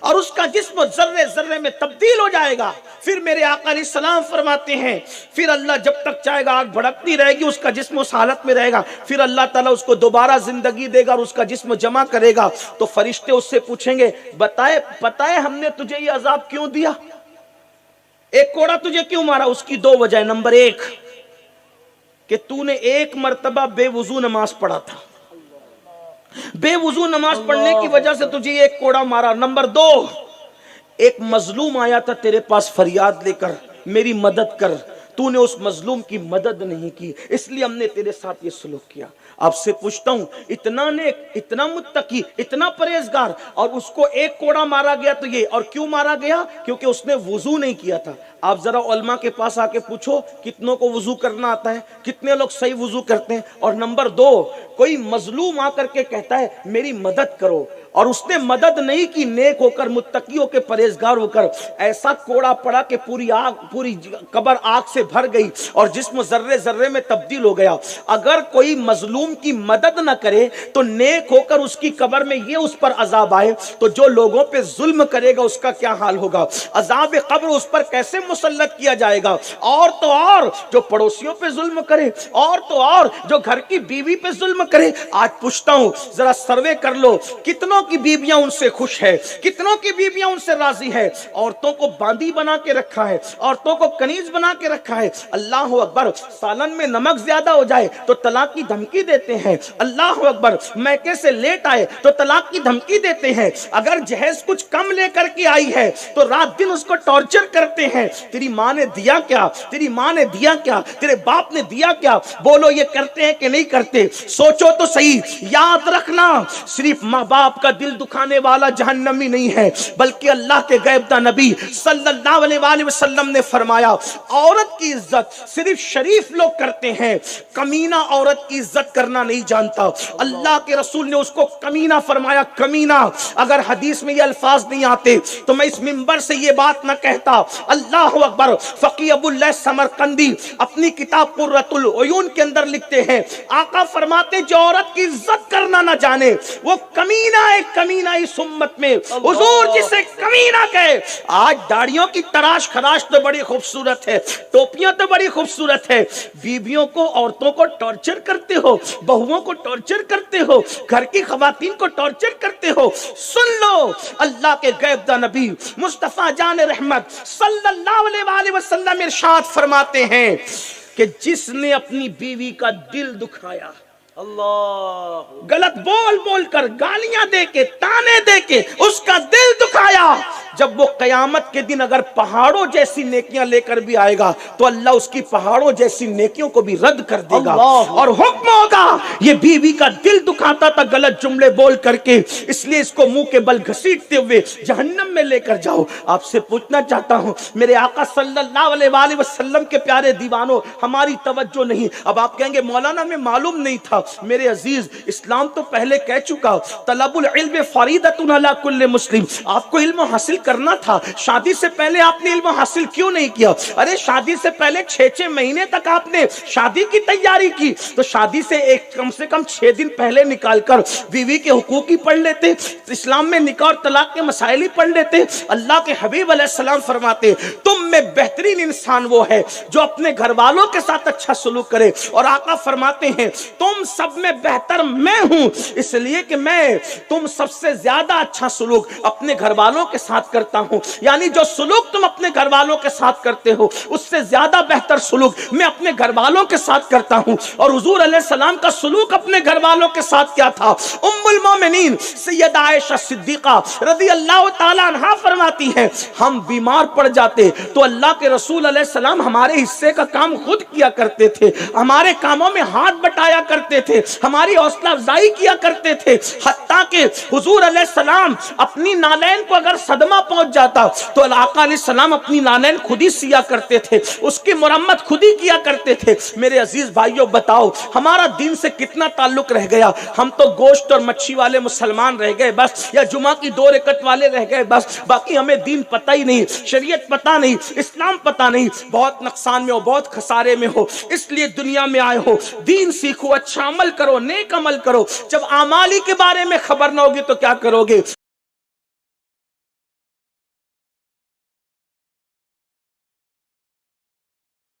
اور اس کا جسم ذرے ذرے میں تبدیل ہو جائے گا. پھر میرے آقا علیہ السلام فرماتے ہیں پھر اللہ جب تک چاہے گا آگ بھڑکتی رہے گی، اس کا جسم اس حالت میں رہے گا. پھر اللہ تعالیٰ اس کو دوبارہ زندگی دے گا اور اس کا جسم جمع کرے گا. تو فرشتے اس سے پوچھیں گے بتائے ہم نے تجھے یہ عذاب کیوں دیا، ایک کوڑا تجھے کیوں مارا؟ اس کی دو وجہ. نمبر ایک کہ تو نے ایک مرتبہ بے وضو نماز پڑھا تھا، بے وضو نماز پڑھنے کی وجہ سے تجھے ایک کوڑا مارا. نمبر دو، ایک مظلوم آیا تھا تیرے پاس فریاد لے کر میری مدد کر، تو نے اس مظلوم کی مدد نہیں کی، اس لیے ہم نے تیرے ساتھ یہ سلوک کیا. آپ سے پوچھتا ہوں، اتنا نیک، اتنا متقی، اتنا پرہیزگار، اور اس کو ایک کوڑا مارا گیا تو یہ، اور کیوں مارا گیا؟ کیونکہ اس نے وضو نہیں کیا تھا. آپ ذرا علماء کے پاس آ کے پوچھو کتنوں کو وضو کرنا آتا ہے، کتنے لوگ صحیح وضو کرتے ہیں. اور نمبر دو، کوئی مظلوم آ کر کے کہتا ہے میری مدد کرو، اور اس نے مدد نہیں کی، نیک ہو کر، متقی ہو کے، پرہیزگار ہو کر، ایسا کوڑا پڑا کہ پوری قبر آگ سے بھر گئی اور جسم ذرے ذرے میں تبدیل ہو گیا. اگر کوئی مظلوم کی مدد نہ کرے تو نیک ہو کر اس کی قبر میں یہ اس پر عذاب آئے تو جو لوگوں پہ ظلم کرے گا اس کا کیا حال ہوگا؟ عذاب قبر اس پر کیسے مسلط کیا جائے گا؟ اور تو اور جو پڑوسیوں پہ ظلم کرے، اور تو اور جو گھر کی بیوی پہ ظلم کرے. آج پوچھتا ہوں ذرا سروے کر لو، کتنوں کی بیویاں ان سے خوش ہے، کتنوں کی بیویاں ان سے راضی ہے؟ عورتوں کو باندی بنا کے رکھا ہے، عورتوں کو کنیز بنا کے رکھا ہے. اللہ اکبر، سالن میں نمک زیادہ ہو جائے تو طلاق کی دھمکی دیتے ہیں. اللہ اکبر، میکے سے لیٹ آئے تو طلاق کی دھمکی دیتے ہیں. اگر جہیز کچھ کم لے کر کے آئی ہے تو رات دن اس کو ٹارچر کرتے ہیں. تیری ماں نے دیا کیا، تیری ماں نے دیا کیا، تیرے باپ نے دیا کیا؟ بولو یہ کرتے ہیں کہ نہیں کرتے؟ سوچو تو صحیح. یاد رکھنا، صرف ماں باپ کا دل دکھانے والا جہنمی نہیں ہے، بلکہ اللہ کے غیبدہ نبی صلی اللہ علیہ وآلہ وسلم نے فرمایا عورت کی عزت صرف شریف لوگ کرتے ہیں، کمینہ عورت کی عزت کرنا نہیں جانتا. اللہ کے رسول نے اس کو کمینہ فرمایا، کمینہ. اگر حدیث میں یہ الفاظ نہیں آتے تو میں اس منبر سے یہ بات نہ کہتا. اللہ اکبر. فقی ابو اللہ سمرقندی اپنی کتاب قرۃ العیون کے اندر لکھتے ہیں، آقا فرماتے جو عورت کی عزت کرنا نہ جانے وہ کمینہ ہے. کمینہ اس امت میں حضور جسے کمینہ کہے. آج داڑھیوں کی تراش خراش تو بڑی خوبصورت ہے، ٹوپیاں تو بڑی خوبصورت ہے، بیویوں کو، عورتوں کو ٹارچر کرتے ہو، بہووں کو ٹارچر کرتے ہو، گھر کی خواتین کو ٹارچر کرتے ہو. سن لو، اللہ کے غیبدہ نبی مصطفیٰ جان رحمت صلی اللہ علیہ وآلہ وسلم ارشاد فرماتے ہیں کہ جس نے اپنی بیوی کا دل دکھایا، اللہ، غلط بول بول کر، گالیاں دے کے، تانے دے کے اس کا دل دکھایا، جب وہ قیامت کے دن اگر پہاڑوں جیسی نیکیاں لے کر بھی آئے گا تو اللہ اس کی پہاڑوں جیسی نیکیوں کو بھی رد کر دے گا. اور حکم ہوگا یہ بیوی کا دل دکھاتا تھا غلط جملے بول کر کے، اس لیے اس کو منہ کے بل گھسیٹتے ہوئے جہنم میں لے کر جاؤ. آپ سے پوچھنا چاہتا ہوں میرے آقا صلی اللہ علیہ وآلہ وسلم کے پیارے دیوانوں، ہماری توجہ نہیں. اب آپ کہیں گے مولانا میں معلوم نہیں تھا. میرے عزیز، اسلام تو پہلے کہہ چکا طلب العلم فریضۃ علی کل مسلم. آپ کو علم حاصل کرنا تھا، شادی سے پہلے آپ نے علم حاصل کیوں نہیں کیا؟ ارے شادی سے پہلے 6 مہینے تک آپ نے شادی کی تیاری کی، تو شادی سے کم سے کم 6 دن پہلے نکال کر بیوی کے حقوق ہی پڑھ لیتے، اسلام میں نکاح اور طلاق کے مسائل ہی پڑھ لیتے. اللہ کے حبیب علیہ السلام فرماتے تم میں بہترین انسان وہ ہے جو اپنے گھر والوں کے ساتھ اچھا سلوک کرے. اور آقا فرماتے ہیں تم سب میں بہتر میں ہوں، اس لیے کہ میں تم سب سے زیادہ اچھا سلوک اپنے گھر والوں کے ساتھ کرتا ہوں. یعنی جو سلوک تم اپنے گھر والوں کے ساتھ کرتے ہو اس سے زیادہ بہتر سلوک میں اپنے گھر والوں کے ساتھ کرتا ہوں. اور حضور علیہ السلام کا سلوک اپنے گھر والوں کے ساتھ کیا تھا؟ ام المومنین سیدہ عائشہ صدیقہ رضی اللہ تعالی عنہا فرماتی ہیں ہم بیمار پڑ جاتے تو اللہ کے رسول علیہ السلام ہمارے حصے کا کام خود کیا کرتے تھے، ہمارے کاموں میں ہاتھ بٹایا کرتے تھے، ہماری حوصلہ افزائی کیا کرتے تھے. حتیٰ کہ حضور علیہ السلام اپنی نالین کو اگر صدمہ پہنچ جاتا تو آقا علیہ السلام اپنی نالین خود ہی سیا کرتے تھے، اس کی مرمت خود ہی کیا کرتے تھے. میرے عزیز بھائیوں، بتاؤ ہمارا دین سے کتنا تعلق رہ گیا؟ ہم تو گوشت اور مچھی والے مسلمان رہ گئے بس، یا جمعہ کی 2 رکعت والے رہ گئے بس. باقی ہمیں دین پتہ ہی نہیں، شریعت پتہ نہیں، اسلام پتہ نہیں. بہت نقصان میں ہو، بہت خسارے میں ہو، اس لیے دنیا میں آئے ہو. دین سیکھو، اچھا عمل کرو، نیک عمل کرو. جب اعمال ہی کے بارے میں خبر نہ ہوگی تو کیا کرو گے؟